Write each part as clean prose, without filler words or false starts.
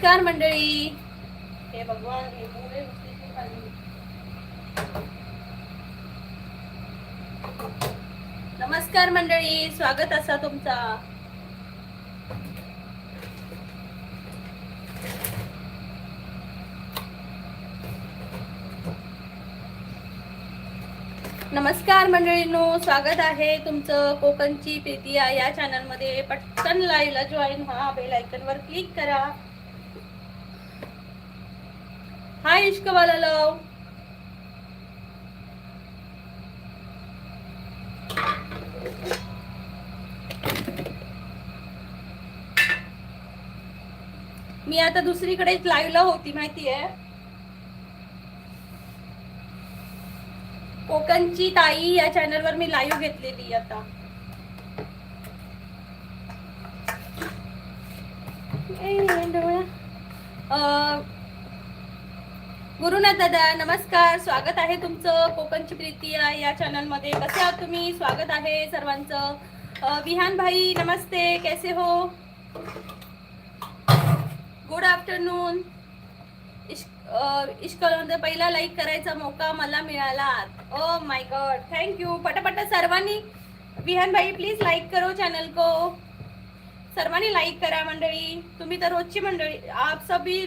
नमस्कार मंडळी. हे भगवान नमस्कार मंडळी, स्वागत असा तुमचा. नमस्कार मंडळींनो, स्वागत आहे तुमचं कोकणची प्रीती या चॅनल मध्ये. पटकन लाईव्हला जॉईन व्हा, बेल आयकॉन वर क्लिक करा. हाय इश्कवाला लव. मी आता दुसरीकडे लाईव्हला होती माहितीये. कोकणची ताई या चॅनल वर मी लाईव्ह घेतलेली आता. गुरुनाथ दादा नमस्कार, स्वागत आहे तुमचं कोकणची प्रीती या चॅनल मध्ये. कसे आहात तुम्ही? स्वागत आहे सर्वांचं. विहान भाई नमस्ते, कैसे हो? Good afternoon. इश्कॉलमध्ये पहिला लाईक करायचा मौका मला मिळाला. ओ माय गॉड, थँक्यू. पटापट सर्वांनी, विहान भाई प्लीज लाईक करो चॅनल को. सर्वांनी लाइक करा मंडळी. तुम्ही तर रोजची मंडळी, आप सभी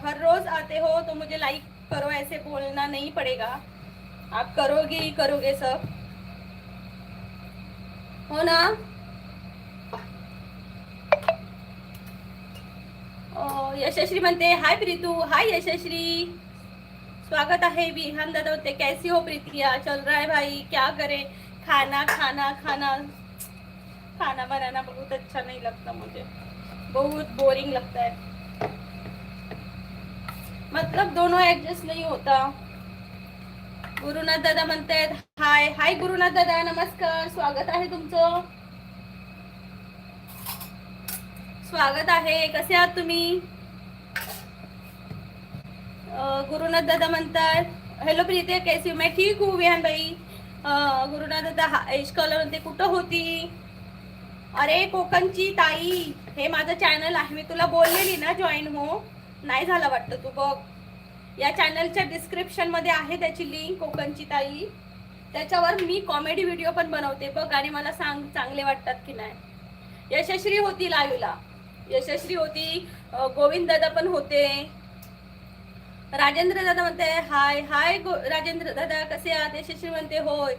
हर रोज आते हो तो मुझे लाइक करो, ऐसे बोलना नहीं पड़ेगा. आप करोगे ही करोगे सब, हो ना? यशस्वी म्हणते हाय प्रीतू. हाय यशस्वी, स्वागत आहे. विहान दादा होते कैसी हो प्रीतिया? चल रहा है भाई, क्या करे, खाना खाना खाना. खाना बनाना बहुत अच्छा नहीं लगता मुझे, बहुत बोरिंग लगता है. मतलब दोनों एडजस्ट नहीं होता. गुरुनाथ दादा म्हणतायत हाय. हाय गुरुनाथ दादा नमस्कार, स्वागत आहे तुमचं. स्वागत आहे. कसे आहात तुम्ही? गुरुनाथ दादा म्हणतात हेलो प्रीती कैसी हो? मैं ठीक हूँ विहान भाई. गुरुनाथ दादा इश्कॉलर म्हणते कुठं होती? अरे कोकणची ताई, हे माझं चॅनल आहे. मी तुला बोललेली ना जॉईन हो, नाही झाला वाटतं तू बघ. या चॅनलच्या डिस्क्रिप्शन मध्ये आहे त्याची लिंक, कोकणची ताई. त्याच्यावर मी कॉमेडी व्हिडिओ पण बनवते बघ, आणि मला सांग चांगले वाटतात की नाही. यशस्वी होती लाईव्हला, यशस्वी होती. गोविंद दादा पण होते. राजेंद्र दादा म्हणते हाय. हाय राजेंद्र दादा, कसे आहात? यशस्वी म्हणते होय.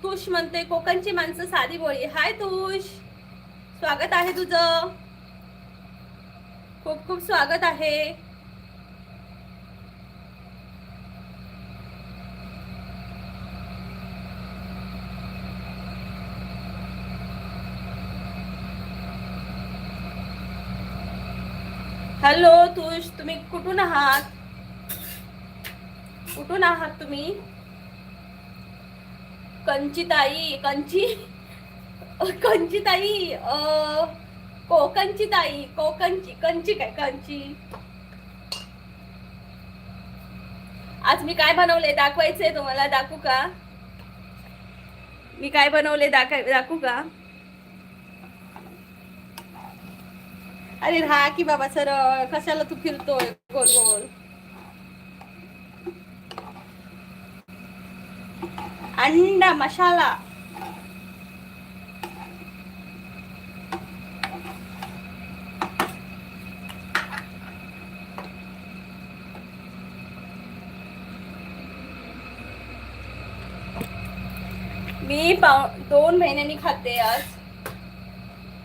तुष म्हणते कोकणची माणसं साधी बोळी. हाय तुष, स्वागत आहे तुझं. खूप खूप स्वागत आहे. हॅलो तुष, तुम्ही कुठून आहात? कुठून आहात तुम्ही? कंचिताई, कंचिताई, कोकणची ताई, कंची काय कंची. आज मी काय बनवले दाखवायचंय तुम्हाला, दाखवू का? मी काय बनवले दाखवू का? अरे राहा की बाबा सरळ, कशाला तू फिरतोय गोल गोल. अंडा मसाला. मी 2 महिन्यांनी खाते आज,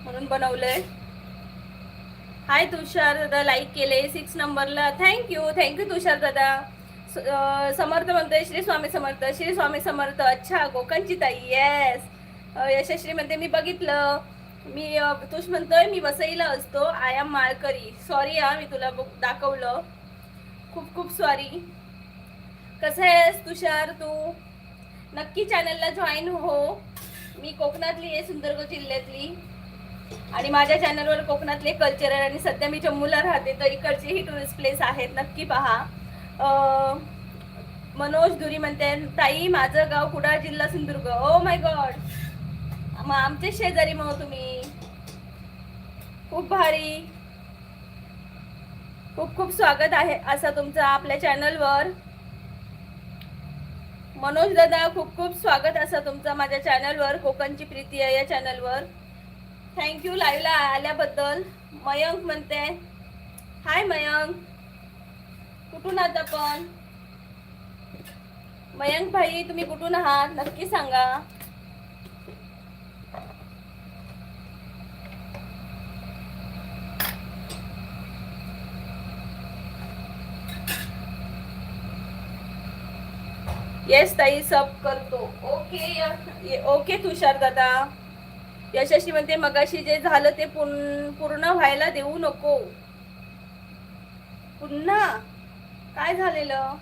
म्हणून बनवलंय. हाय तुषार दादा, लाईक केले 6 नंबरला. थँक्यू तुषार दादा. समर्थ म्हणतोय श्री स्वामी समर्थ, श्री स्वामी समर्थ. अच्छा कोकणची ताई, येस. यशस्वी म्हणते मी बघितलं. मी तुष म्हणतोय मी वसईला असतो, आय एम माळकरी. सॉरी हा, मी तुला दाखवलं, खूप खूप सॉरी. कसं आहेस तुषार तू? नक्की चॅनलला जॉईन हो. मी कोकणातली आहे, सिंधुदुर्ग जिल्ह्यातली, आणि माझ्या चॅनलवर कोकणातले कल्चर आहे. आणि सध्या मी जम्मूला राहते, तर इकडचेही टुरिस्ट प्लेस आहेत, नक्की पहा. मनोज धुरी म्हणते ताई माझं गाव कुडाळ, जिल्हा सिंधुदुर्ग. ओ माय गॉड, मग आमचे शेजारी मग तुम्ही. खूप भारी. खूप खूप स्वागत आहे असं तुमचं आपल्या चॅनलवर. मनोज दादा खूप खूप स्वागत असं तुमचं माझ्या चॅनलवर. कोकणची प्रीती आहे या चॅनलवर. थँक्यू लाईव्हला आल्याबद्दल. मयंक म्हणते हाय मयंक, कुठून आहात आपण? मयंक भाई तुम्ही कुठून आहात नक्की सांगा. येस ताई सब करतो. ओके ओके तुषार दादा. यशस्वी म्हणते मगाशी जे झालं ते पूर्ण व्हायला देऊ नको. पुन्हा काय झालेलं?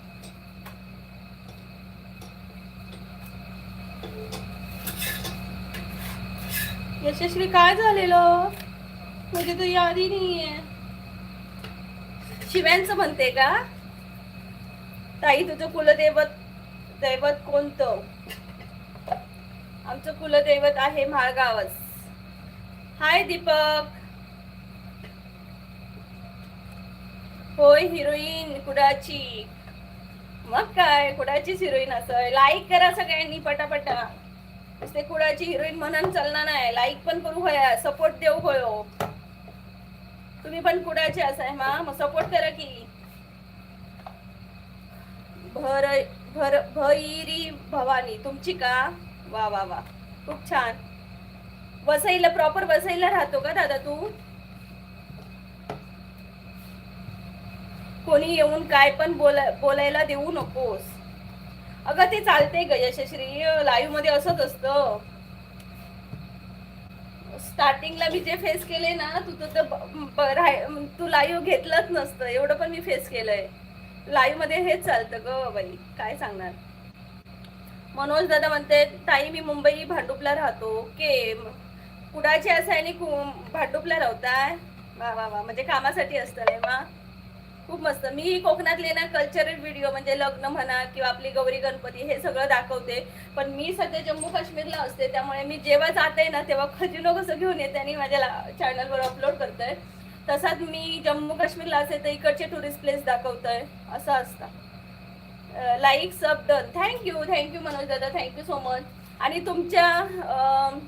यशस्वी काय झालेलं? म्हणजे तो यादी नाहीये. शिव्यांचं म्हणते का? ताई तुझं दैवत कोणतं? आमचं कुलदैवत आहे म्हाळगावच. हाय दीपक. होय हिरोईन कुडाची. मग काय कुडाचीच हिरोईन असं. लाईक करा सगळ्यांनी पटापटा. ते कुडाची हिरोईन म्हणून चालणार नाही. लाईक पण करू होया, सपोर्ट देऊ होयो. तुम्ही पण कुडाचे असाय मग सपोर्ट करा की. भैरी भवानी तुमची का? वा वा वा खूप छान. वसईला प्रॉपर वसईला राहतो का दादा तू? कोणी येऊन काय पण बोलायला देऊ नकोस. अगं ते चालते ग यशश्री, लाईव्ह मध्ये असंच असतं. स्टार्टिंगला मी जे फेस केले ना तू लाईव्ह घेतलंच नसतं. एवढं पण मी फेस केलंय. लाईव्ह मध्ये हेच चालतं ग बाई, काय सांगणार. मनोज दादा म्हणते ताई मी मुंबई भांडुपला राहतो. ओके कुडाचे असं आणि भांडुपला राहताय. वा वा वा म्हणजे कामासाठी असतं नाही मा. खूप मस्त. मी कोकणातले ना कल्चरल व्हिडिओ म्हणजे लग्न म्हणा किंवा आपली गौरी गणपती हे सगळं दाखवते. पण मी सध्या जम्मू काश्मीरला असते त्यामुळे मी जेव्हा जाते ना तेव्हा खजिनो कसं घेऊन येते आणि माझ्या चॅनलवर अपलोड करतोय. तसाच मी जम्मू काश्मीरला असते तर इकडचे टुरिस्ट प्लेस दाखवतोय. असं असतं. लाईक सब डन. थँक्यू मनोज दादा, थँक्यू सो मच. आणि तुमच्या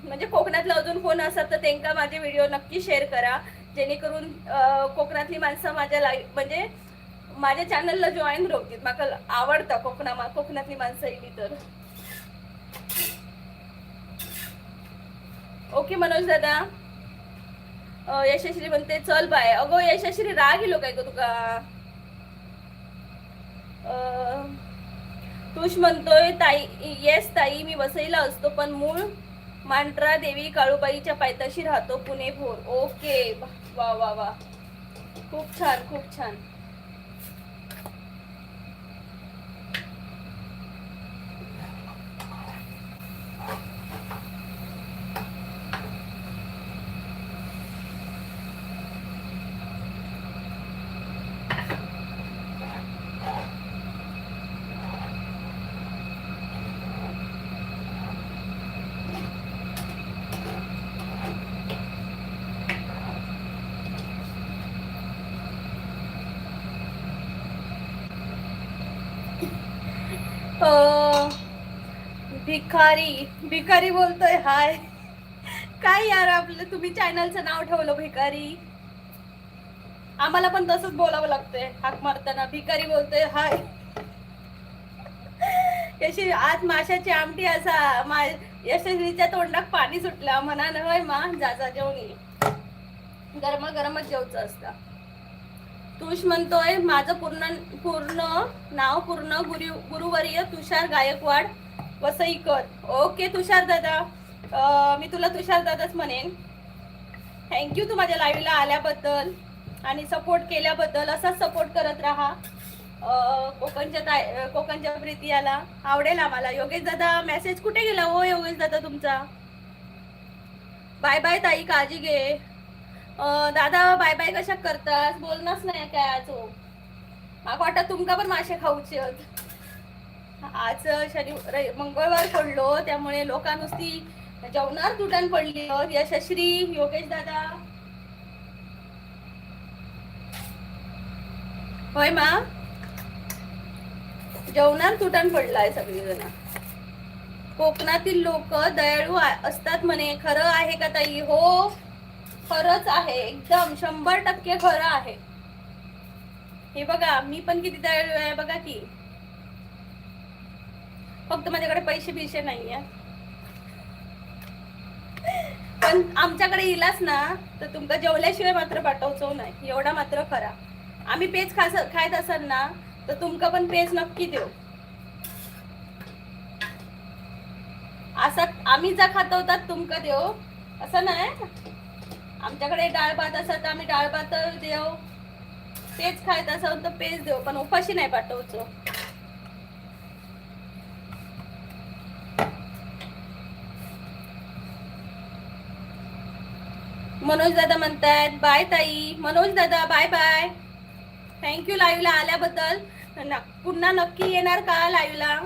म्हणजे कोकणातलं अजून कोण असतात तर त्यांना माझे व्हिडिओ नक्की शेअर करा, जेणेकरून कोकणातली माणसं माझ्या लाईव्ह म्हणजे माझ्या चॅनलला जॉईन होतील. मला आवडतं कोकणातली माणसं येईल तर. ओके मनोज दादा. यशस्वी म्हणते चल बाय. अगो यशस्वी राग येलो काय ग तुका? तुष म्हणतोय ताई येस ताई मी वसईला असतो पण मूळ मांट्रा देवी काळूबाईच्या पायथ्याशी राहतो, पुणे भोर. ओके वा वा वा खूप छान खूप छान. भिकारी बोलतोय. हाय काय यार आपलं तुम्ही चॅनलचं नाव ठेवलं भिकारी. आम्हाला पण तसंच बोलावं लागतंय हाक मारताना. भिकारी बोलतोय हाय. यशी आज माशाची आमटी असा यशस्वीच्या तोंडात पाणी सुटलं म्हणा नव्हे मा. जा जेवण ये. गरमच जेवचं असतं. तुष म्हणतोय माझं पूर्ण नाव गुरुवर्य तुषार गायकवाड वसईकर. ओके तुषार दादा, मी तुला तुषार दादाच म्हणेन. थँक्यू तू माझ्या लाईव्हला आल्याबद्दल आणि सपोर्ट केल्याबद्दल. असाच सपोर्ट करत राहा. कोकणच्या प्रीती आला आवडेल आम्हाला. योगेश दादा मेसेज कुठे गेला हो योगेश दादा तुमचा? बाय बाय ताई काळजी घे. दादा बाय बाय कशा करतात? बोलणंच नाही काय आज. हो मला वाटतं तुमका पण मासे खाऊचे. आज मंगळवार पडलो त्यामुळे लोका नुसती जेवणार तुटण पडली. यशस्वी योगेश दादा होय मा, जेवणार तुटण पडलाय सगळीजण. कोकणातील लोक दयाळू असतात म्हणे, खरं आहे का ताई? हो, खरंच आहे, एकदम 100% खरं आहे. हे बघा, मी पण किती दयाळू आहे बघा की. फक्त माझ्याकडे पैसे बिशे नाहीये, पण आमच्याकडे इलास ना तर तुमका जेवल्याशिवाय मात्र पाठवचो नाही, एवढा मात्र खरा. आम्ही पेज खायत असाल ना तर तुमका पण पेज नक्की देऊ. असं आम्ही जा खात होतात तुमका देऊ असं नाही. आमच्याकडे डाळ भात असत, आम्ही डाळ भात देऊ. पेज खायत असाल तर पेज देऊ, पण उपाशी नाही पाठवचो. मनोज दादा म्हणतायत बाय ताई. मनोज दादा बाय बाय, थँक्यू लाईव्हला आल्याबद्दल. पुन्हा नक्की येणार का लाईव्हला?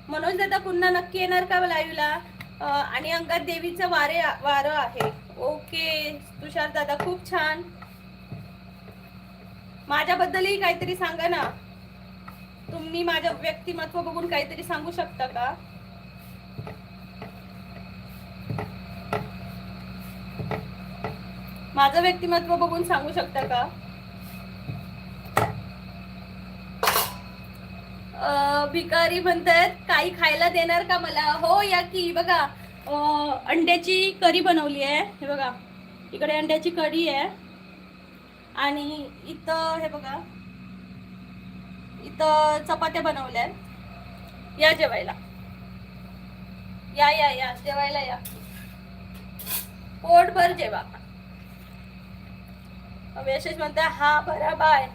मनोज दादा पुन्हा नक्की येणार का लाईव्हला? आणि अंगात देवीचं वारं आहे. ओके तुषार दादा, खूप छान. माझ्याबद्दलही काहीतरी सांगा ना. तुम्ही माझं व्यक्तिमत्व बघून काहीतरी सांगू शकता का? माझं व्यक्तिमत्व बघून सांगू शकता का? भिकारी म्हणतात काही खायला देणार का मला? हो या की. बघा अंड्याची करी बनवली आहे, हे बघा इकडे अंड्याची कढी आहे. आणि इथं हे बघा, इथं चपात्या बनवल्या. या जेवायला, या या या जेवायला या, पोटभर जेवा. यशस्वी म्हणता हा बरा बाय.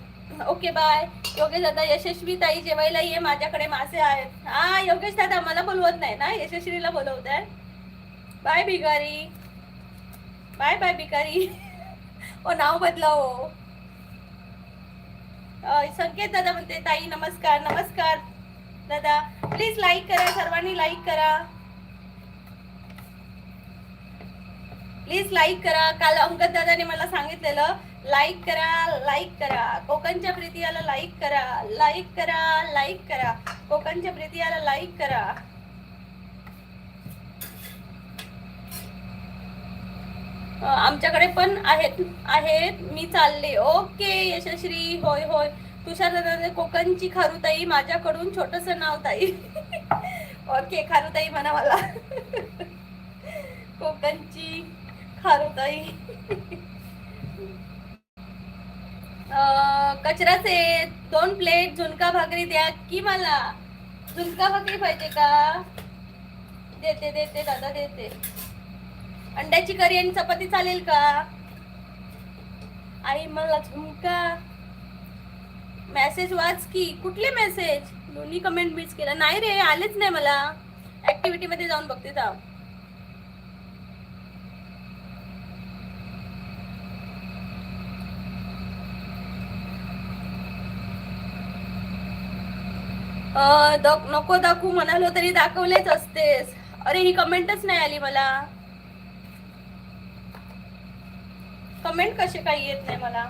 Okay bye. योगेश दादा, यशस्वी ताई जेवायला ये, माझ्याकडे मासे आहेत. हा योगेश दादा मला बोलवत नाही ना, यशस्वीला बोलवत आहे. बाय भिकारी, बाय बाय भिकारी. ओ नाव बदलाव. संकेत दादा म्हणते ताई नमस्कार. नमस्कार दादा, प्लीज लाईक करा, सर्वांनी लाईक करा, प्लीज लाईक करा. काल अंगद दादाने मला सांगितलेलं लाईक करा, लाईक करा, कोकणच्या प्रीतियाला लाईक करा, लाईक करा, लाईक करा, कोकणच्या प्रीतियाला लाईक करा. आमच्याकडे पण आहेत मी चालले. ओके यशश्री, होय होय. तुषार दादा, कोकणची खारुताई माझ्याकडून छोटस नाव ताई. ओके खारुताई म्हणा मला. कोकणची खारुताई. कचराचे 2 प्लेट झुणका भाकरी द्या की. मला झुणका भाकरी पाहिजे का? देते देते दादा देते. अंड्याची करी आणि चपाती चालेल का? आई मला झुणका. मेसेज वाच की. कुठले मेसेज? दोन्ही कमेंट मिस केला. नाही रे, आलेच नाही मला. ऍक्टिव्हिटी मध्ये जाऊन बघते जा. नको दाखवू म्हणालो तरी दाखवलेच असतेस. अरे ही कमेंटच नाही आली मला. कमेंट कसे काही येत नाही मला.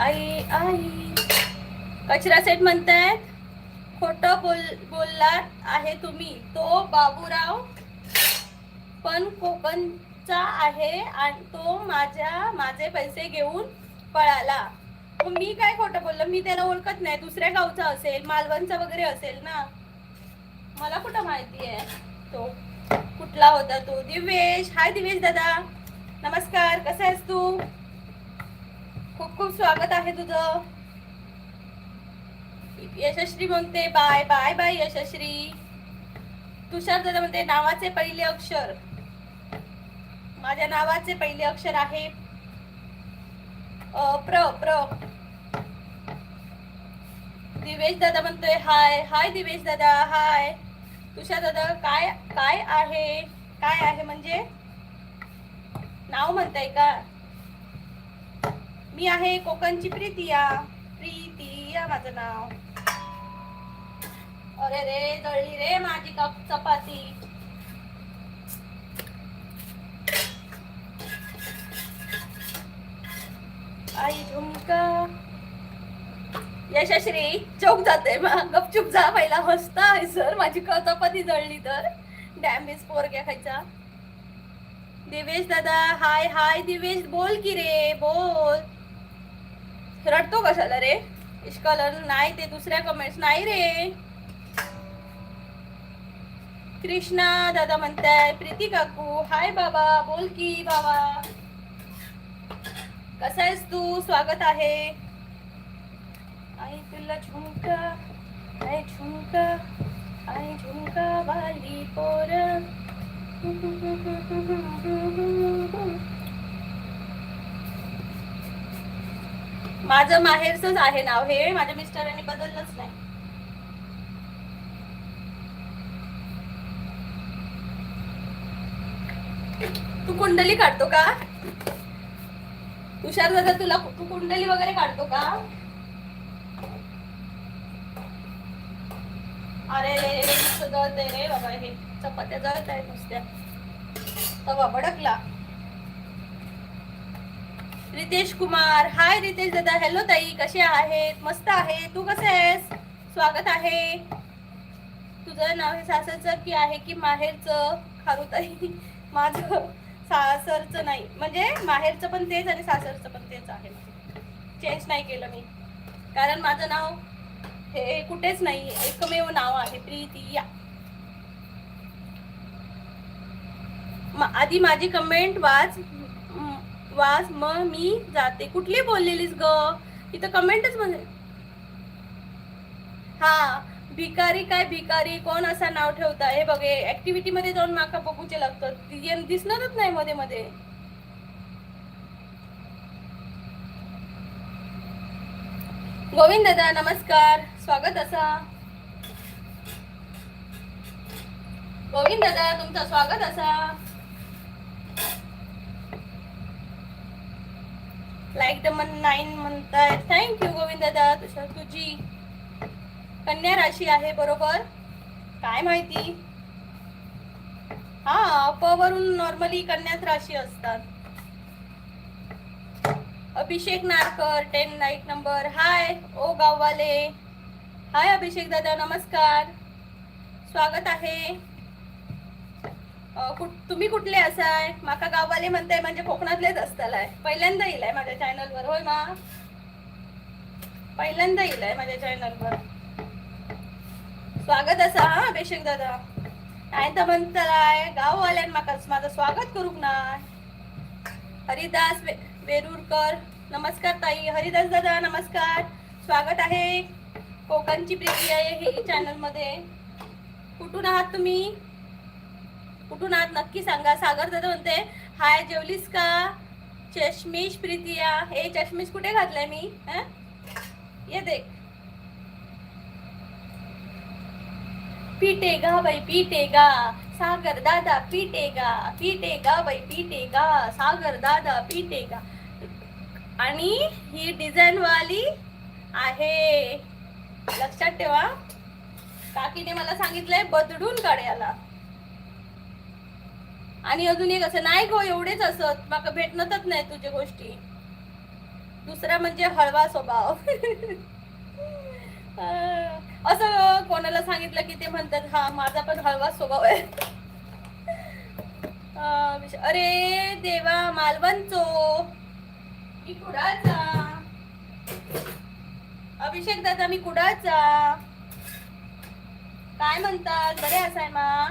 आई आई कचरा सेट म्हणतायत. खोटं बोललात आहे तुम्ही. तो बाबूराव पण कोकणचा आहे आणि तो माझे पैसे घेऊन पळाला. मी काय खोटं बोललो? मी त्याला ओळखत नाही. दुसऱ्या गावचा असेल, मालवणचा वगैरे असेल ना, मला कुठं माहिती आहे तो कुठला होता तो. दिवेश, हाय दिवेश दादा, नमस्कार. कसा आहेस तू? खूप खूप स्वागत आहे तुझं. यशस्वी म्हणते बाय बाय बाय यशस्वी. तुषार दादा म्हणते नावाचे पहिले अक्षर. माझ्या नावाचे पहिले अक्षर आहे प्र. दिवेश दादा म्हणतोय हाय हाय. दिवेश दादा हाय. तुषार दादा काय आहे म्हणजे नाव म्हणताय का? मी आहे कोकणची प्रीतिया. प्रीतिया माझं नाव. अरे रे जळली रे माझी चपाती. आई झुमका. यशश्री चौक जाते मग गपचूप जा पहिला हसता आहे सर माझी चपाती जळली तर डॅमेज पोरग्या खायचा. दिवेश दादा हाय हाय दिवेश बोल की रे बोल. रडतो कशाला रे. इश्कलर नाही ते दुसऱ्या कमेंट्स नाही रे. कृष्णा दादा म्हणताय प्रीती काकू हाय बाबा बोल की बाबा कसा आहेस तू. स्वागत आहे. आई तुला झुमका आई झुमका आई झुमका वाली पोर. माझं माहेरचंच आहे नाव हे माझ्या मिस्टरांनी बदललंच नाही. तू कुंडली काढतो का तुषार दादा. तुला तू कुंडली वगैरे काढतो का. अरे जळतंय रे बाबा हे चपात्या जळत आहेत नुसत्या तवा भडकला. रितेश कुमार हाय रितेश दादा. हॅलो ताई कसे आहेत. मस्त आहे तू कसे आहेस. स्वागत आहे. तुझं नाव हे सासरचं की आहे की माहेरचं. खारुताई माझं सासरचं नाही म्हणजे माहेरचं पण तेच आणि सासरचं पण तेच आहे. चेंज नाही केलं मी कारण माझं नाव हे कुठेच नाही एकमेव नाव आहे प्रीतिया. आधी माझी कमेंट वाच मग मी जाते. कुठली बोललेलीस ग इथं कमेंटच म्हणजे. हा भिकारी काय भिकारी कोण असा नाव ठेवता. हे बघे ऍक्टिव्हिटी मध्ये जाऊन माका बघूचे लागतं दिसणारच नाही मध्ये मध्ये. गोविंद दादा नमस्कार स्वागत असा. गोविंद दादा तुमचं स्वागत असा. लाईक द 9 म्हणताय. थँक्यू गोविंद दादा. तुझी कन्या राशी आहे बरोबर. काय माहिती. हा प वरून नॉर्मली कन्याच राशी असतात. अभिषेक नारकर 10 लाईक नंबर. हाय ओ गाववाले. हाय अभिषेक दादा नमस्कार स्वागत आहे. तुम्ही कुठले असाय. माका गाववाले म्हणताय म्हणजे कोकणातलेच असतालाय. पहिल्यांदा येलाय माझ्या चॅनलवर होय मा. पहिल्यांदा येलाय माझ्या चॅनलवर. स्वागत असा हा अभिषेक दादा. नाही तर म्हणताय गाववाल्यान माका माझं स्वागत करूक ना. हरिदास वेरूरकर नमस्कार ताई. हरिदास दादा नमस्कार स्वागत आहे. कोकणची प्रीती आहे हे चॅनल मध्ये. कुठून आहात तुम्ही. कुठून आहात नक्की सांगा. सागर दादा म्हणते हाय जेवलीस का. चष्मीश प्रीतिया. हे चष्मीश कुठे घातलाय मी ये देख. पीटेगा बाई पीटेगा सागर दादा पीटेगा पीटेगा बाई पीटेगा सागर दादा पीटेगा. आणि ही डिझाईन वाली आहे लक्षात ठेवा. काकीने मला सांगितलंय बदडून काढायला. आणि अजून एक असं नाही गो एवढेच असत माका भेटणतच नाही तुझ्या गोष्टी. दुसरा म्हणजे हळवा स्वभाव. असं कोणाला सांगितलं की ते म्हणतात हा माझा पण हळवा स्वभाव आहे. अरे देवा मालवणचो मी कुडाचा. अभिषेक दादा मी कुडाचा. काय म्हणतात बरे असाय मा.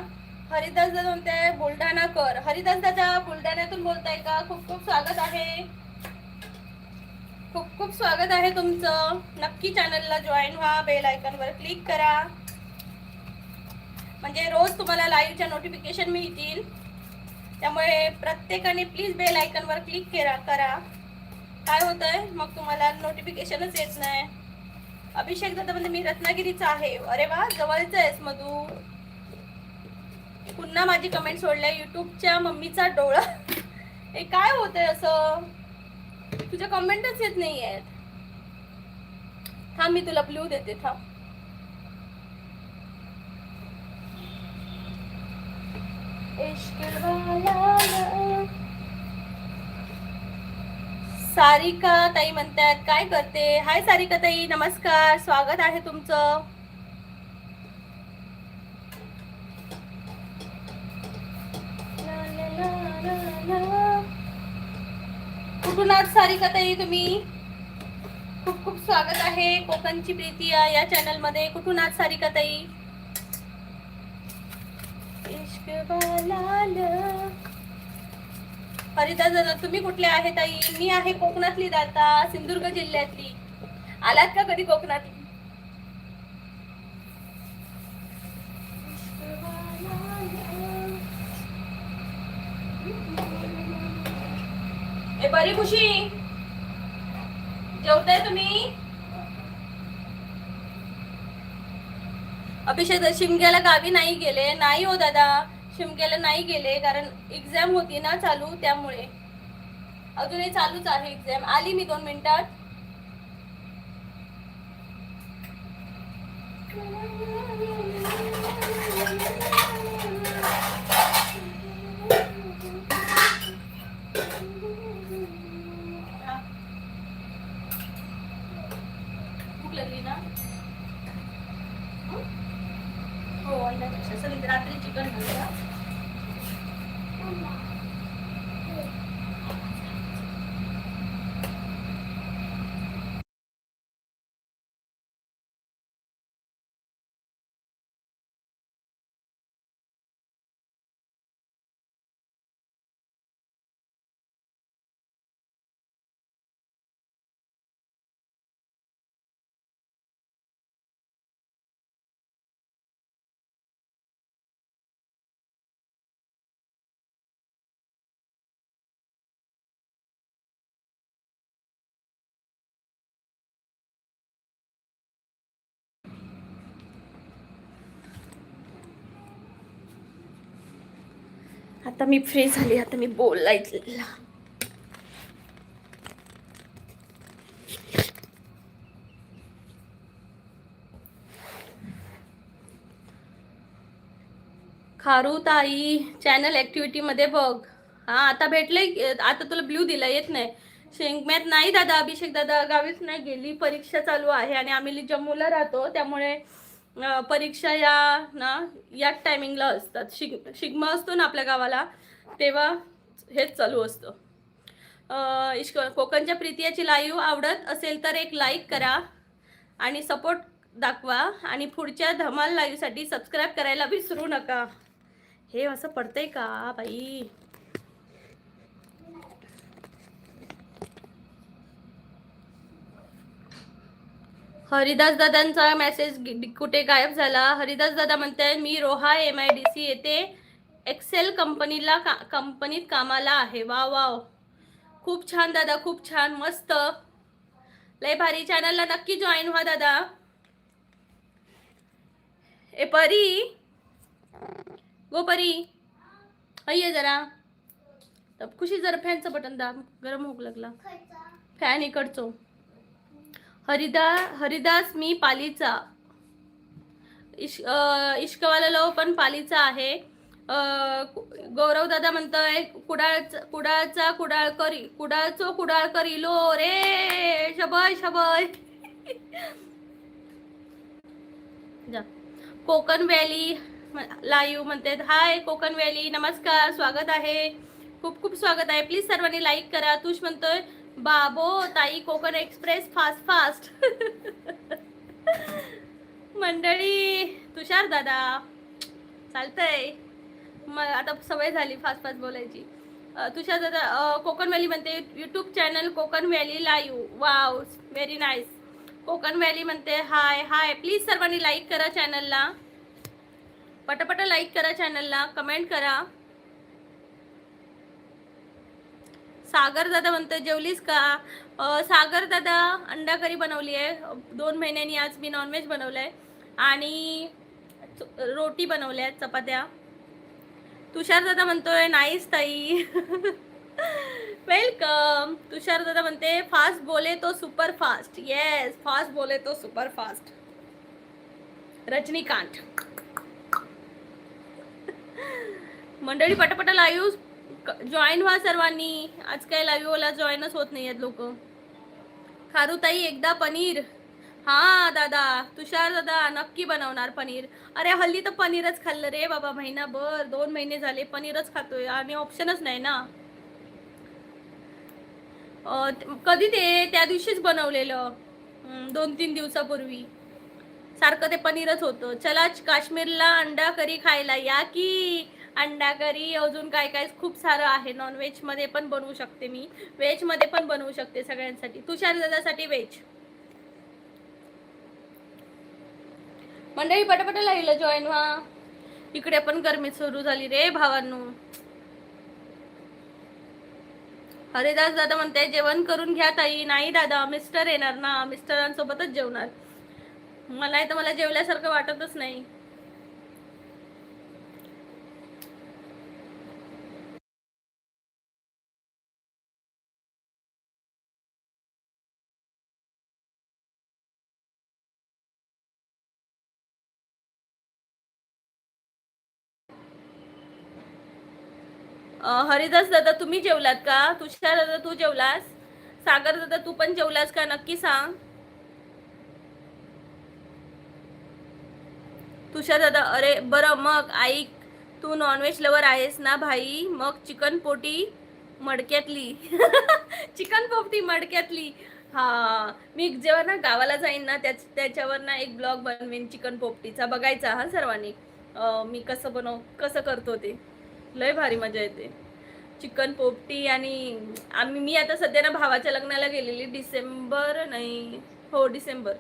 हरिदास दादा म्हणते बुलढाणा कर. हरिदास दादा बुलढाण्यातून बोलताय का. खूप खूप स्वागत आहे. खूप खूप स्वागत आहे तुमचं. नक्की चॅनलला जॉईन व्हा. बेल आयकॉन वर क्लिक करा म्हणजे रोज तुम्हाला लाईव्हच्या नोटिफिकेशन मिळतील. त्यामुळे प्रत्येकाने प्लीज बेल आयकॉन वर क्लिक करा. काय होतंय मग तुम्हाला नोटिफिकेशनच येत नाही. अभिषेक दादा म्हणजे मी रत्नागिरीचा आहे. अरे वा जवळच आहेस मधू. पुन्हा माझी कमेंट सोडल्या युट्यूबच्या मम्मीचा डोळा. हे काय होतंय असं. तुझ्या कमेंटच येत नाही आहेत. थांब मी तुला ब्लू देते थांब. सारिका ताई म्हणतात काय करते. हाय सारिका ताई, नमस्कार, स्वागत आहे तुमचं. कुठून आहात सारिका ताई तुम्ही? खूप खूप स्वागत आहे कोकणची प्रीती या चॅनल मध्ये. कुठून आहात सारिका ताई? हरिदास दादा तुम्ही कुठले आहे ताई? मी आहे कोकणातली दाता, सिंधुदुर्ग जिल्ह्यातली. आलात का कधी कोकणात? ए बरी खुशी, जेवताय तुम्ही? अभिषेक शिमग्याला गावी नाही गेले? नाही हो दादा, शिमग्याला नाही गेले कारण एक्झाम होती ना चालू, त्यामुळे. अजूनही चालूच आहे एक्झाम. आली मी 2 मिनिटात. भूक लागली ना? हो, अंड्यापेक्षा सगळी रात्री चिकन खाल्लं. आता मी फ्री झाली, आता मी बोलायला. खारू ताई चॅनल ऍक्टिव्हिटी मध्ये बघ. हा आता भेटलंय, आता तुला ब्ल्यू दिला, येत नाही. शेंगम्यात नाही दादा, अभिषेक दादा गावीच नाही गेली, परीक्षा चालू आहे आणि आम्ही जम्मूला राहतो, त्यामुळे परीक्षा या ना याच टायमिंगला असतात. शिगमा असतो ना आपल्या गावाला, तेव्हा हेच चालू असतं. कोकणच्या प्रीतीयाची लाईव्ह आवडत असेल तर एक लाईक करा आणि सपोर्ट दाखवा आणि पुढच्या धमाल लाईव्हसाठी सबस्क्राईब करायला विसरू नका. हे असं पडतंय का बाई? हरिदास दादांचा मेसेज कुठे गायब झाला? हरिदास दादा म्हणते मी रोहा MIDC येथे एक्सेल कंपनीत कामाला आहे. वाव वाव, खूप छान दादा, खूप छान, मस्त, लय भारी. चॅनलला नक्की जॉईन व्हा दादा. ए परी, गो परी, ये जरा. तब खुशी जरा फॅनचं बटन दाब, गरम होऊ लागला फॅन इकडचो. हरिदास मी पालीचा, इश्कवाला लो पण पालीचा आहे. गौरव दादा म्हणतोय कुडाळचा कुडाळ करी लो रे. शबय शबय. कोकण व्हॅली लाईव्ह म्हणते. हाय कोकण व्हॅली, नमस्कार, स्वागत आहे, खूप खूप स्वागत आहे. प्लीज सर्वांनी लाईक करा. तुष म्हणतोय बाबो ताई कोकण एक्सप्रेस फास्ट फास्ट. मंडळी, तुषार दादा चालतंय, मग आता सवय झाली फास्ट फास्ट बोलायची. तुषार दादा कोकण व्हॅली म्हणते YouTube channel Konkan valley live. Wow, very nice. Konkan valley म्हणते हाय हाय. प्लीज सर्वांनी लाईक करा चॅनलला, पटापट लाईक करा चॅनलला, कमेंट करा. सागर दादा म्हणते जेवलीस का? सागर दादा अंडा करी बनवली आहे. 2 महिन्यांनी आज मी नॉनव्हेज बनवलंय आणि रोटी बनवल्या, चपात्या. तुषार दादा म्हणतोय नाईस ताई. वेलकम. तुषार दादा म्हणते फास्ट बोले तो सुपर फास्ट. येस, फास्ट बोले तो सुपर फास्ट. रजनीकांत. मंडळी पटापट लाईव्ह जॉईन व्हा सर्वांनी. आज काय लाईव्हला जॉईनच होत नाही आहेत लोक. खारुताई एकदा पनीर. हा दादा, तुषार दादा नक्की बनवणार पनीर. अरे हल्ली तर पनीरच खाल्लं रे बाबा, महिनाभर 2 महिने झाले पनीरच खातोय आणि ऑप्शनच नाही ना. कधी ते त्या दिवशीच बनवलेलं, 2-3 दिवसापूर्वी. सारखं ते पनीरच होतं. चला काश्मीरला अंडा करी खायला या की. अंडा करी, अजून काय काय खूप सारं आहे. नॉनव्हेज मध्ये पण बनवू शकते मी, व्हेज मध्ये पण बनवू शकते सगळ्यांसाठी. तुषार दादासाठी व्हेज. मंडळी पटापट लाईव्हला जॉईन व्हा. इकडे पण गरमी सुरू झाली रे भावांनो. हरिदास दादा म्हणते जेवण करून घ्या ताई. नाही दादा, मिस्टर येणार ना, मिस्टरांसोबतच जेवणार. मला तर मला जेवल्यासारखं वाटतच नाही. हरिदास दादा तुम्ही जेवलात का? तुषार दादा तू जेवलास? सागर दादा तू पण जेवलास का? नक्की सांग. तुषार दादा अरे बरं, मग ऐक, तू नॉनव्हेज लवर आहेस ना भाई, मग चिकन पोटी मडक्यातली. चिकन पोपटी मडक्यातली. हा, मी जेव्हा ना गावाला जाईन ना त्याच्यावर ना एक ब्लॉग बनवेन चिकन पोपटीचा, बघायचा हा सर्वांनी. मी कसं करतो ते. लय भारी मजा येते चिकन पोपटी. आणि मी आता सध्या ना भावाच्या लग्नाला गेलेली, डिसेंबर नाही हो डिसेंबर,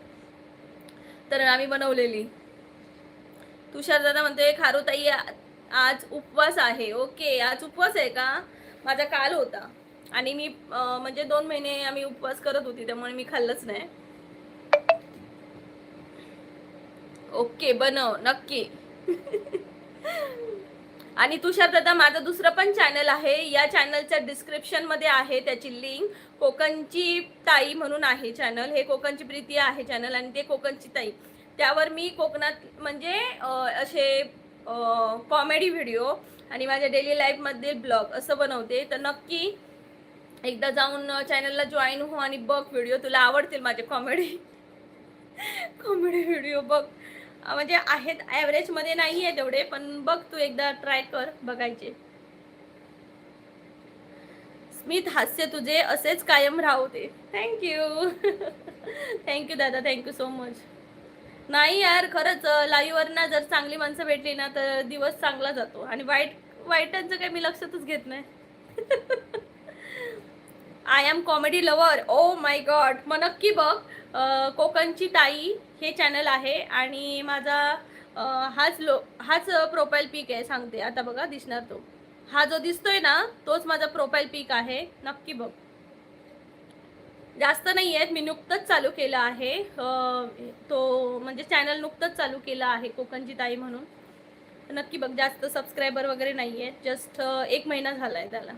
तर आम्ही बनवलेली. तुषार दादा म्हणते खारुताई आज उपवास आहे. ओके, आज उपवास आहे का? माझा काल होता आणि मी म्हणजे 2 महिने आम्ही उपवास करत होती, त्यामुळे मी खाल्लंच नाही. ओके, बनव नक्की. आणि तुषार दादा माझं दुसरं पण चॅनल आहे, या चॅनलच्या डिस्क्रिप्शन मध्ये आहे त्याची लिंक. कोकणची ताई म्हणून आहे चॅनल, हे कोकणची प्रीती आहे चॅनल आणि ते कोकणची ताई. त्यावर मी कोकणात म्हणजे असे कॉमेडी व्हिडिओ आणि माझ्या डेली लाईफ मध्ये ब्लॉग असं बनवते. तर नक्की एकदा जाऊन चॅनलला जॉईन हो आणि बघ व्हिडिओ, तुला आवडतील माझे कॉमेडी. कॉमेडी व्हिडिओ बघ. म्हणजे आहेत ॲव्हरेज मध्ये नाही आहे तेवढे, पण बघ तू एकदा ट्राय कर बघायचे. स्मित हास्य तुझे असेच कायम राहू दे. थँक्यू. थँक्यू दादा, थँक्यू सो मच. नाही यार, खरंच लाईव्हवर ना जर चांगली माणसं भेटली ना तर दिवस चांगला जातो, आणि वाईटांचं काही मी लक्षातच घेत नाही. I am comedy lover. Oh my god, मग नक्की बघ. कोकणची ताई हे चॅनल आहे आणि माझा हाच प्रोफाईल पिक आहे. सांगते आता बघा, दिसणार तो. हा जो दिसतोय ना तोच माझा प्रोफाईल पिक आहे. नक्की बघ. जास्त नाही आहेत, मी नुकतंच चालू केलं आहे तो, म्हणजे चॅनल नुकतंच चालू केलं आहे कोकणची ताई म्हणून. नक्की बघ. जास्त सबस्क्रायबर वगैरे नाही आहेत, जस्ट 1 महिना झालाय त्याला.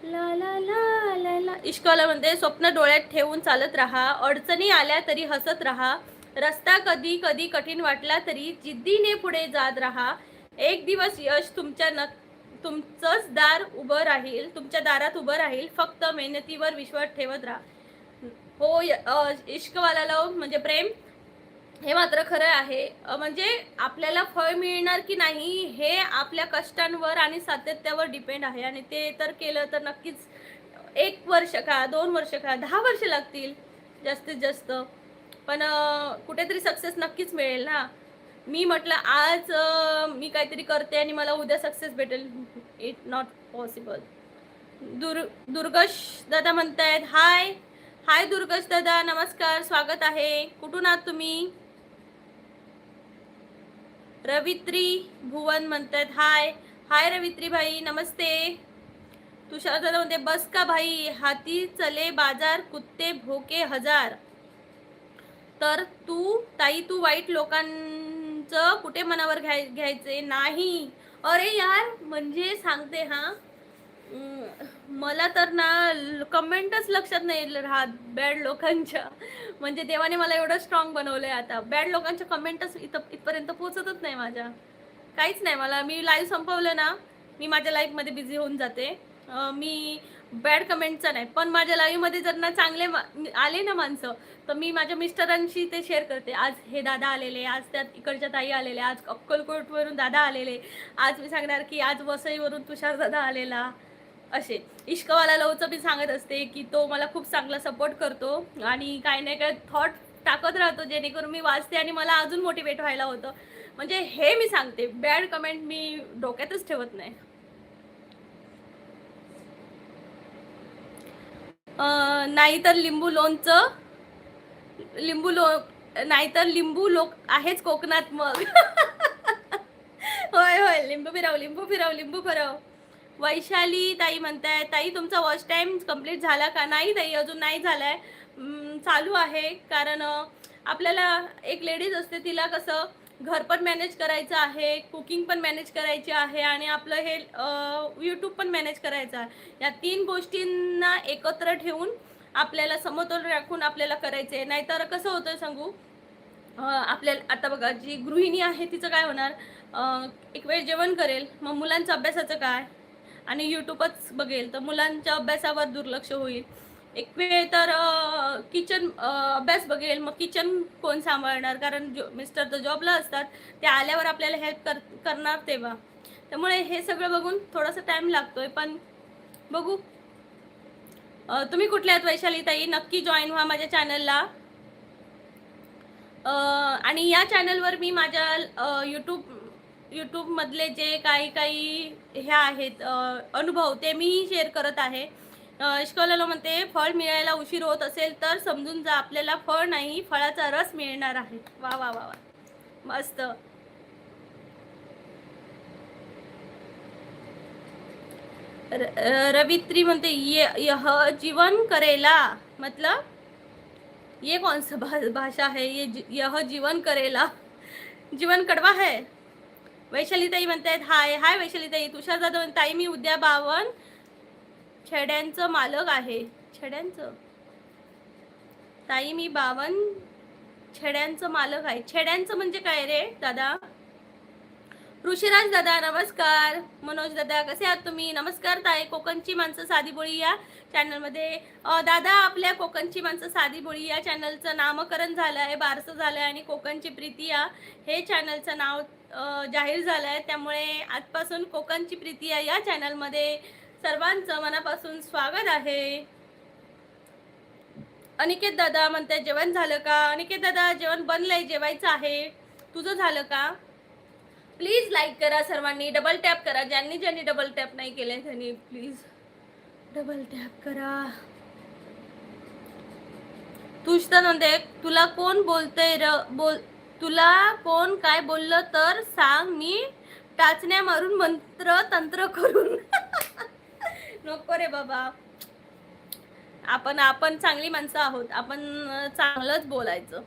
ला ला ला ला ला. इश्कवाला म्हणते स्वप्न डोळ्यात ठेवून चालत राहा, अडचणी आल्या तरी हसत राहा, रस्ता कधी कधी कठीण वाटला तरी जिद्दीने पुढे जात राहा, एक दिवस यश तुमचंच दार उभं राहील, तुमच्या दारात उभं राहील, फक्त मेहनतीवर विश्वास ठेवत राहा. हो इश्कवाला म्हणजे प्रेम, हे मात्र खरं आहे. म्हणजे आपल्याला फळ मिळणार की नाही हे आपल्या कष्टांवर आणि सातत्यावर डिपेंड आहे, आणि ते तर केलं तर नक्कीच 1 वर्ष का 2 वर्ष का 10 वर्ष लागतील जास्तीत जास्त, पण कुठेतरी सक्सेस नक्कीच मिळेल ना. मी म्हटलं आज मी काहीतरी करते आणि मला उद्या सक्सेस भेटेल, इट नॉट पॉसिबल. दुर्गश दादा म्हणतायत हाय. हाय दुर्गश दादा, नमस्कार, स्वागत आहे. कुठून आहात तुम्ही? रवित्री भुवन म्हणतात हाय. हाय रवित्री भाई, नमस्ते. तुषार दादा म्हणते बस का भाई, हाती चले बाजार, कुत्ते भोके हजार. तर तू वाईट लोकांचं कुठे मनावर घ्यायचे नाही. अरे यार, म्हणजे सांगते हा, मला तर ना कमेंटच लक्षात नाही राहत बॅड लोकांच्या. म्हणजे देवाने मला एवढं स्ट्रॉंग बनवलंय आता, बॅड लोकांच्या कमेंटच इथपर्यंत पोहोचतच नाही माझ्या. काहीच नाही. मला मी लाईव्ह संपवलं ना मी माझ्या लाईफमध्ये बिझी होऊन जाते. मी बॅड कमेंटचा नाही, पण माझ्या लाईव्हमध्ये जर ना चांगले आले ना माणसं, तर मी माझ्या मिस्टरांशी ते शेअर करते. आज हे दादा आलेले, आज त्या इकडच्या ताई आलेले, आज अक्कलकोटवरून दादा आलेले, आज मी सांगणार की आज वसईवरून तुषार दादा आलेला. असे इश्कवाला लवचं मी सांगत असते की तो मला खूप चांगला सपोर्ट करतो आणि काही नाही काय थॉट टाकत राहतो, जेणेकरून मी वाचते आणि मला अजून मोटिवेट व्हायला होतं. म्हणजे हे मी सांगते, बॅड कमेंट मी डोक्यातच ठेवत नाही. नाहीतर लिंबू लोणचं, नाहीतर लिंबू लोक आहेच कोकणात मग. होय होय, लिंबू फिरव, लिंबू फिरव, लिंबू फिरव. वैशाली ताई म्हणताय, ताई तुमचा वॉच टाइम कंप्लीट झाला का? नाही ताई, अजून नाही झालाय, चालू आहे. कारण आपल्याला एक लेडीज असते, तिला कसं घर पण मॅनेज करायचं आहे, कुकिंग पण मॅनेज करायची आहे आणि आपलं हे यूट्यूब पण मॅनेज करायचं आहे. या 3 गोष्टींना एकत्र ठेवून आपल्याला समतोल राखून आपल्याला करायचं आहे. नाहीतर कसं होतं सांगू, आपल्याला आता बघा, जी गृहिणी आहे तिचं काय होणार, एक वेळ जेवण करेल, मग मुलांचं अभ्यासाचं काय आणि यूट्यूबच बघेल, तर मुलांच्या अभ्यासावर दुर्लक्ष होईल. एक वेळ तर किचन अभ्यास बघेल, मग किचन कोण सांभाळणार, कारण मिस्टर तर जॉबला असतात, ते आल्यावर आपल्याला हेल्प करणार तेव्हा. त्यामुळे हे सगळं बघून थोडासा टाईम लागतोय, पण बघू. तुम्ही कुठल्या आहेत वैशाली ताई? नक्की जॉईन व्हा माझ्या चॅनलला. आणि या चॅनलवर मी माझ्या यूट्यूबमधले जे काही हे आहेत अनुभव, ते मी शेअर करत आहे. इश्कवाला म्हणते, फळ मिळायला उशीर होत असेल तर समजून जा, आपल्याला फळ नाही फळाचा रस मिळणार आहे. वा वा वा वा, मस्त. रवित्री म्हणते, यह जीवन करेला, मतलब ये कौन सा भाषा है, यह जीवन करेला, जीवन कडवा है. वैशाली ताई म्हणतायत, हाय हाय वैशाली ताई. तुषार जाधव ताई, मी उद्या 52 छड्यांचं मालक आहे. छड्यांचं ताई, मी 52 छड्यांचं मालक आहे. छड्यांचं म्हणजे काय रे दादा? ऋषिराज दादा नमस्कार. मनोज दादा कसे आहात तुम्ही? नमस्कार ताई. कोकणची माणसं साधी बोळी या चॅनलमध्ये, दादा आपल्या कोकणची माणसं साधी बोळी या चॅनलचं नामकरण झालं आहे, बारसं झालं आहे आणि कोकणची प्रीती या हे चॅनलचं नाव जाहीर झालं आहे. त्यामुळे आजपासून कोकणची प्रीती या चॅनलमध्ये सर्वांचं मनापासून स्वागत आहे. अनिकेत दादा म्हणतात, जेवण झालं का? अनिकेत दादा, जेवण बनलंय, जेवायचं आहे. तुझं झालं का? प्लीज लाईक करा सर्वांनी, डबल टॅप करा. ज्यांनी डबल टॅप नाही केले त्यांनी प्लीज डबल टॅप करा. तुझं म्हणते, तुला कोण बोलतंय तुला कोण काय बोललं तर सांग, मी टाचण्या मारून मंत्र तंत्र करून. नको रे बाबा, आपण चांगली माणसं आहोत, आपण चांगलंच बोलायचं.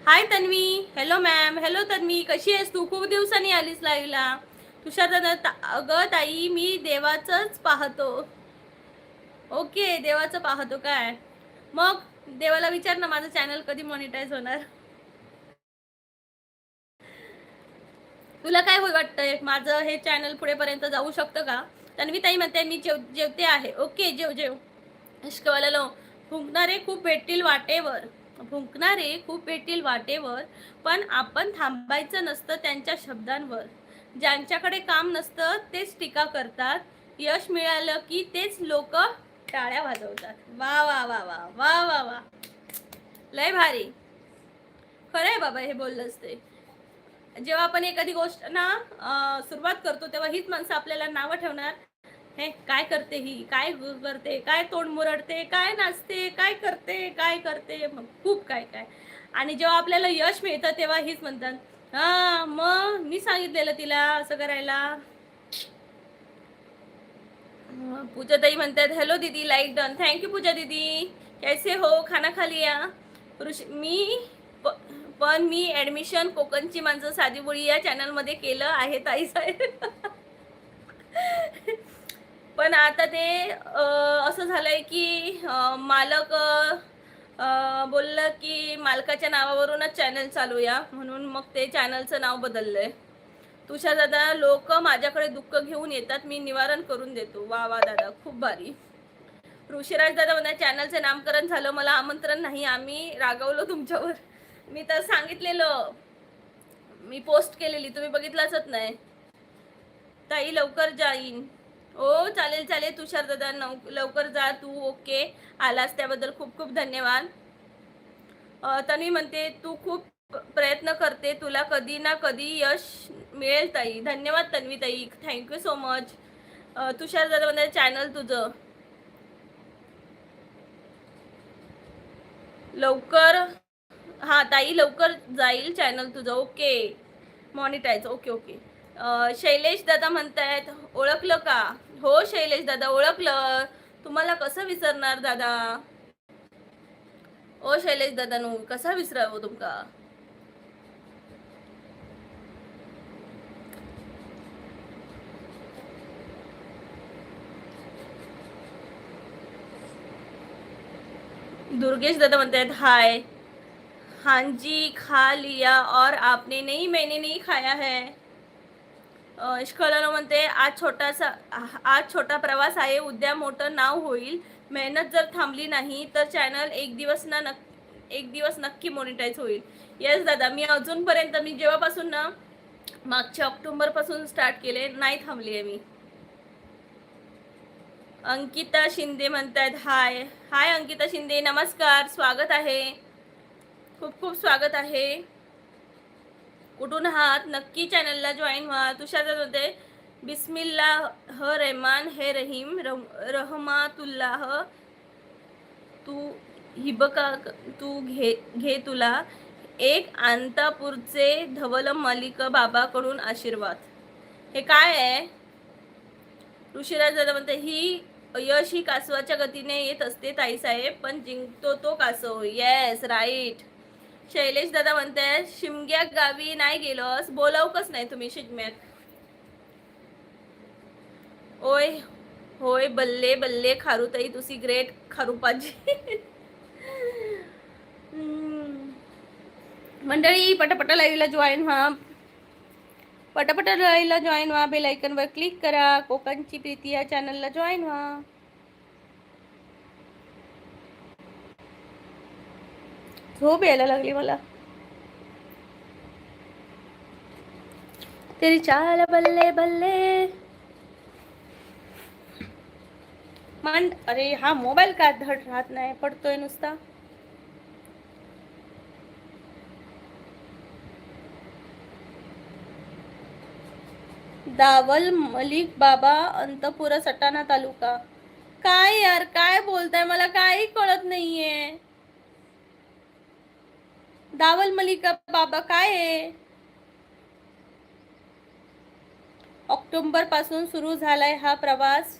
Hi Tanvi, hello ma'am. Hello Tanvi, कशी आहेस तू? खूप दिवसांनी आलीस लाईव्हला. तुषार दादा, अगं ताई मी देवाचंच पाहतो. ओके, देवाचं पाहतो काय? मग देवाला विचार ना, माझं चॅनल कधी मॉनिटाईज होणार. तुला काय वाटतंय, माझं हे चॅनल पुढेपर्यंत जाऊ शकतं का? तन्वी ताई म्हणते, मी जेवते आहे. ओके, जेव. इश्कवाला लो, फुंकणारे खूप भेटतील वाटेवर, पण आपण थांबायचं नसतं त्यांच्या शब्दांवर. ज्यांच्याकडे काम नसतं तेच टीका करतात, यश मिळालं की तेच लोक टाळ्या वाजवतात. वा वा वा वा वा वा वा, लय भारी. खरंय बाबा, हे बोललंच ते. जेव्हा आपण एखादी गोष्ट ना सुरुवात करतो, तेव्हा हीच माणसं आपल्याला नावं ठेवणार. हे काय करते, ही काय करते, काय तोंड मुरडते, काय नाचते, काय करते, मग खूप काय. आणि जेव्हा आपल्याला यश मिळतं तेव्हा हीच म्हणतात, हा मग मी सांगितलेलं तिला असं करायला. पूजा ताई म्हणतात, हॅलो दीदी, लाईक डन. थँक्यू पूजा दीदी. कैसे हो, खाना खा लिया? पण मी ऍडमिशन कोकणची माणसं साधी बोळी या चॅनलमध्ये केलं आहे ताई साहेब. पण आता ते असं झालंय की मालक बोललं की मालकाच्या नावावरूनच चॅनल चालूया, म्हणून मग ते चॅनलचं नाव बदललंय. तुषार दादा, लोक माझ्याकडे दुःख घेऊन येतात, मी निवारण करून देतो. वा वा दादा, खूप भारी. ऋषिराज दादा म्हणा चॅनलचं नामकरण झालं, मला आमंत्रण नाही, आम्ही रागवलो तुमच्यावर. मी तर सांगितलेलं, मी पोस्ट केलेली, तुम्ही बघितलाच नाही. ताई लवकर जाईन. हो चालेल चालेल तुषार दादा, लवकर जा तू. ओके, आलास त्याबद्दल खूप खूप धन्यवाद. तन्वी म्हणते तू खूप प्रयत्न करते, तुला कधी ना कधी यश मिळेल ताई. धन्यवाद तन्वी ताई, थँक्यू सो मच. तुषार दादा म्हणते चॅनल तुझं लवकर, हा ताई लवकर जाईल चॅनल तुझं. Okay, monetize. Okay okay. Shailesh दादा म्हणतायत ओळखलं का? हो शैलेश दादा ओळखलं, तुम्हाला कसं विसरणार दादा. ओ शैलेश दादा नु कसा विसरावं तुमका. दुर्गेश दादा म्हणतायत हाय. हाँ जी खा लिया और आपने नहीं, मैंने नहीं खाया है. इश्कलानो म्हणते आज छोटा प्रवास आहे, उद्या मोठं नाव होईल. मेहनत जर थांबली नाही तर चॅनल एक दिवस नक्की मोनिटाईज होईल. येस दादा, मी अजूनपर्यंत मी जेव्हापासून ना मागच्या ऑक्टोबरपासून स्टार्ट केले, नाही थांबली आहे मी. अंकिता शिंदे म्हणतायत हाय. हाय अंकिता शिंदे, नमस्कार, स्वागत आहे, खूप खूप स्वागत आहे. कुठून आहात? नक्की चॅनलला जॉईन व्हा. तुषार होते बिस्मिल्लाह रहमान हे रहीम रहमातुल्लाह तू हिबका तू घे तुला एक अंतापूरचे धवल मलिक बाबाकडून आशीर्वाद. हे काय आहे? ऋषिराज दादा म्हणते ही यश ही कासवाच्या गतीने येत असते ताईसाहेब, पण जिंकतो तो कासव. Yes right. शैलेश दादा म्हणते शिमग्या गावी नाही गेलोस, बोलावकच नाही तुम्ही शिगम्यात. ओय होय बल्ले बल्ले खारुताई, तुसी ग्रेट खारुपाजी. मंडळी पटापटा लाईव्हला जॉईन व्हा, पटापटा लाईव्हला जॉईन व्हा, बेल आयकॉनवर क्लिक करा. कोकणची प्रीती या चॅनलला जॉईन व्हा. झोप यायला लागली मला. तेरी चाल बल्ले बल्ले मांड. अरे हा मोबाईल का धड राहत नाही, पडतोय नुसता. दावल मलिक बाबा, अंतपुरा, सटाणा तालुका. काय यार काय बोलताय, मला काही कळत नाहीये. दावल मलिक बाबा काय आहे? ऑक्टोबर पासून सुरू झालाय हा प्रवास,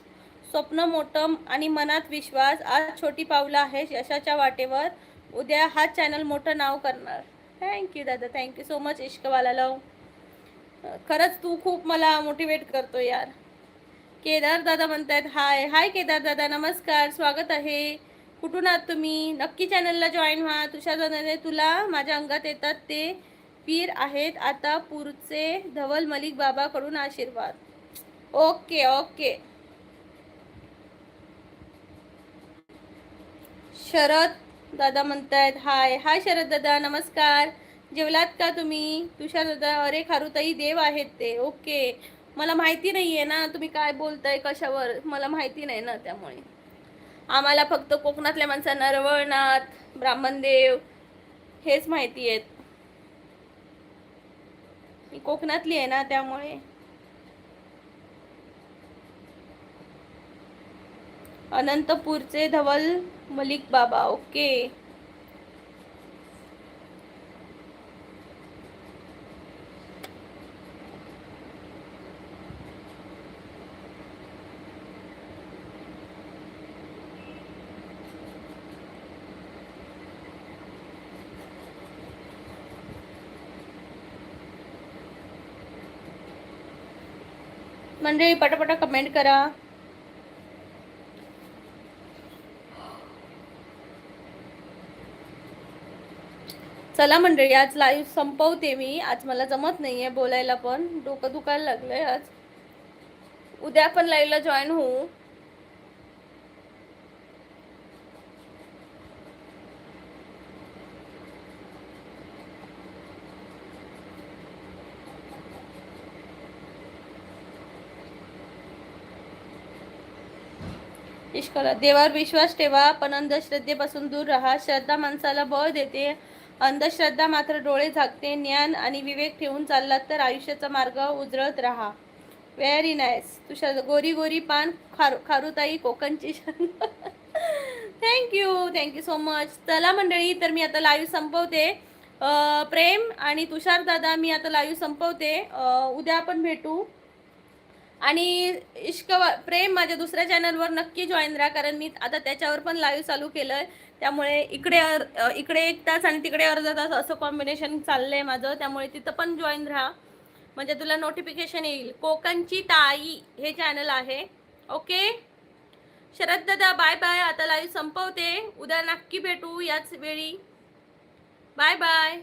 स्वप्न मोठं आणि मनात विश्वास. आज छोटी पावलं आहे यशाच्या वाटेवर, उद्या हा चॅनल मोठं नाव करणार. थँक्यू दादा, थँक्यू सो मच इश्कवाला लव. खरंच तू खूप मला मोटिवेट करतो यार. केदार दादा म्हणतायत हाय. हाय केदार दादा, नमस्कार, स्वागत आहे. कुठून आहात तुम्ही? नक्की चॅनलला जॉईन व्हा. तुषार दादाने तुला माझ्या अंगात येतात ते पीर आहेत आता पुरचे धवल मलिक बाबाकडून आशीर्वाद. Okay okay. शरद दादा म्हणतायत हाय. हाय शरद दादा, नमस्कार. जेवलात का तुम्ही? तुषार दादा अरे खारुताई देव आहेत ते. ओके, मला माहिती नाही आहे ना तुम्ही काय बोलताय कशावर, मला माहिती नाही ना, त्यामुळे आम्हाला फक्त कोकणातल्या माणसांना रवळनाथ, ब्राह्मणदेव हेच माहिती आहेत. मी कोकणातली आहे ना, त्यामुळे. अनंतपूरचे धवल मलिक बाबा. ओके. मंडळी पटापटा कमेंट करा. चला मंडळी, आज लाईव्ह संपवते मी. आज मला जमत नाहीये बोलायला, पण डोकं दुखायला लागलंय आज. उद्या पण लाईव्हला जॉईन होऊ. इश्काला देवावर विश्वास ठेवा, पण अंधश्रद्धेपासून दूर राहा. श्रद्धा माणसाला बळ देते, अंधश्रद्धा मात्र डोळे झाकते. ज्ञान आणि विवेक ठेवून चाललात तर आयुष्याचा मार्ग उजळत राहा. Very nice. तुषार गोरी गोरी पान खारुताई कोकणची. Thank you so much. चला मंडळी, तर मी आता लाईव्ह संपवते. प्रेम आणि तुषार दादा, मी आता लाईव्ह संपवते. उद्या आपण भेटू. आणि इश्क प्रेम माझ्या दुसऱ्या चॅनलवर नक्की जॉईन राहा, कारण मी आता त्याच्यावर पण लाईव्ह चालू केलंय. त्यामुळे इकडे 1 तास आणि तिकडे अर्धा तास असं कॉम्बिनेशन चाललंय माझं. त्यामुळे तिथं पण जॉईन राहा, म्हणजे तुला नोटिफिकेशन येईल. कोकणची ताई हे चॅनल आहे. ओके शरद दादा, बाय बाय. आता लाईव्ह संपवते. उद्या नक्की भेटू याच वेळी. Bye bye.